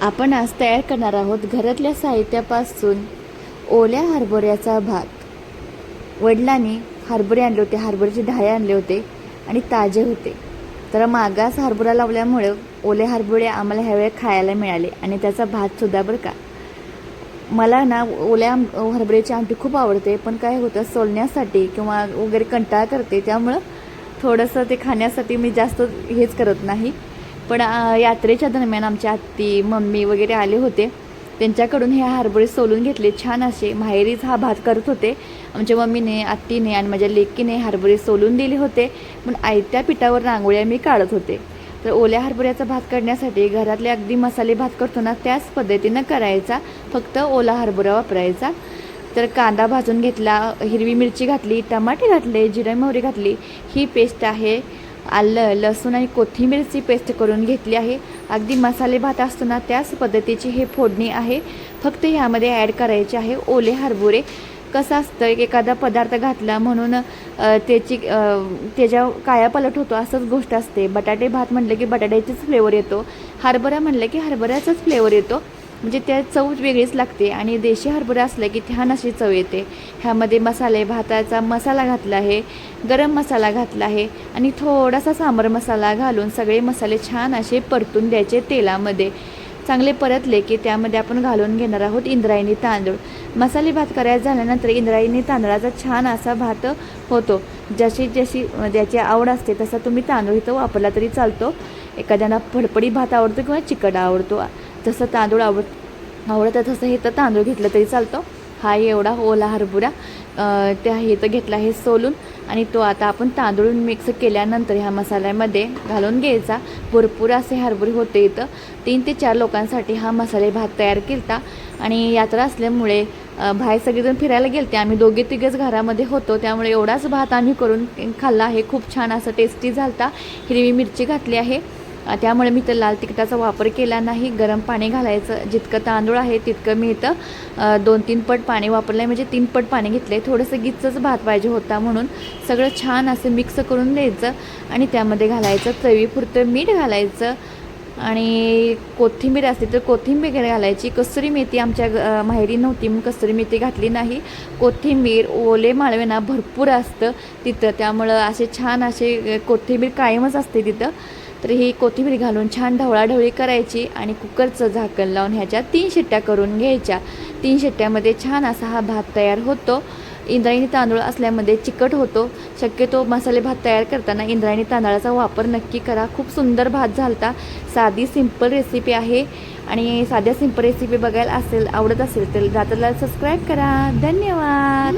आपण आज तयार करणार आहोत घरातल्या साहित्यापासून ओल्या हरभऱ्याचा भात। वडिलांनी हरभरे आणले होते, हरभऱ्याचे ढाळे आणले होते आणि ताजे होते। तर मागास हरभरा लावल्यामुळे ओले हरभरे आम्हाला ह्यावेळी खायला मिळाले आणि त्याचा भात सुद्धा बरं का। मला ना ओल्या हरभऱ्याची आमटी खूप आवडते, पण काय होतं सोलण्यासाठी किंवा वगैरे कंटाळा करते, त्यामुळं थोडंसं ते खाण्यासाठी मी जास्त हेच करत नाही। पण यात्रेच्या दरम्यान आमच्या आत्ती मम्मी वगैरे आले होते, त्यांच्याकडून हे हरभरे सोलून घेतले छान असे। माहेरीच हा भात करत होते आमच्या मम्मीने, आत्तीने आणि माझ्या लेकीने हरभरे सोलून दिले होते, पण आयत्या पिठावर रांगोळ्या मी काढत होते। तर ओल्या हरभऱ्याचा भात करण्यासाठी घरातले अगदी मसाले भात करतो ना त्याच पद्धतीनं करायचा, फक्त ओला हरभरा वापरायचा। तर कांदा भाजून घेतला, हिरवी मिरची घातली, टमाटे घातले, जिरे मोहरी घातली, ही पेस्ट आहे। आलं लसूण आणि कोथिंबीरची पेस्ट करून घेतली आहे। अगदी मसाले भात असतो ना त्याच पद्धतीची हे फोडणी आहे, फक्त ह्यामध्ये ॲड करायचे आहे ओले हरभरे। कसं असतं एखादा पदार्थ घातला म्हणून त्याच्या कायापालट होतो असंच गोष्ट असते। बटाटे भात म्हटलं की बटाट्याचीच फ्लेवर येतो, हरभरा म्हटलं की हरभऱ्याचाच फ्लेवर येतो, म्हणजे त्या चव वेगळीच लागते। आणि देशी हरभरा असलं की छान अशी चव येते। ह्यामध्ये मसाले भाताचा मसाला घातला आहे, गरम मसाला घातला आहे आणि थोडासा सांबार मसाला घालून सगळे मसाले छान असे परतून द्यायचे तेलामध्ये। चांगले परतले की त्यामध्ये आपण घालून घेणार आहोत इंद्रायणी तांदूळ। मसाले भात करायचा झाल्यानंतर इंद्रायणी तांदळाचा छान असा भात होतो। जशी ज्याची आवड असते तसा तुम्ही तांदूळ इथं वापरला तरी चालतो। एखाद्याला फडफडीत भात आवडतो किंवा चिकट आवडतो, जसं तांदूळ आवडतं तसं हे तर तांदूळ घेतलं तरी चालतो। हा एवढा ओला हरभरा त्या हे तर घेतला आहे सोलून, आणि तो आता आपण तांदूळ मिक्स केल्यानंतर ह्या मसाल्यामध्ये घालून घ्यायचा। भरपूर असे हरभरे होते, इथं 3 ते 4 लोकांसाठी हा मसाले भात तयार केला। आणि यात्रा असल्यामुळे बाहेर सगळेजण फिरायला गेलते, आम्ही दोघे तिघेच घरामध्ये होतो, त्यामुळे एवढाच भात आम्ही करून खाल्ला आहे। खूप छान असं टेस्टी झालता। हिरवी मिरची घातली आहे, त्यामुळे मी तर लाल तिखटाचा वापर केला नाही। गरम पाणी घालायचं, जितकं तांदूळ आहे तितकं मी इथं 2-3 पट पाणी वापरलं आहे, म्हणजे 3 पट पाणी घेतलं आहे। थोडंसं गिच्चच भात पाहिजे होता म्हणून सगळं छान असं मिक्स करून द्यायचं आणि त्यामध्ये घालायचं चवीपुरतं मीठ घालायचं आणि कोथिंबीर असते तर कोथिंबीर घालायची। कसुरी मेथी आमच्या माहेरी नव्हती म्हणून कसुरी मेथी घातली नाही। कोथिंबीर ओले माळवे ना भरपूर असतं तिथं, त्यामुळं असे छान असे कोथिंबीर कायमच असते तिथं। तर ही कोथिंबीर घालून छान ढवळाढवळी करायची आणि कुकरचं झाकण लावून ह्याच्या 3 शिट्ट्या करून घ्यायच्या। 3 शिट्ट्यामध्ये छान असा हा भात तयार होतो। इंद्रायणी तांदूळ असल्यामध्ये चिकट होतो, शक्यतो मसाले भात तयार करताना इंद्रायणी तांदळाचा वापर नक्की करा। खूप सुंदर भात झालता। साधी सिंपल रेसिपी आहे, आणि साध्या सिंपल रेसिपी बघायला आवडत असेल तर दादाला सबस्क्राईब करा। धन्यवाद।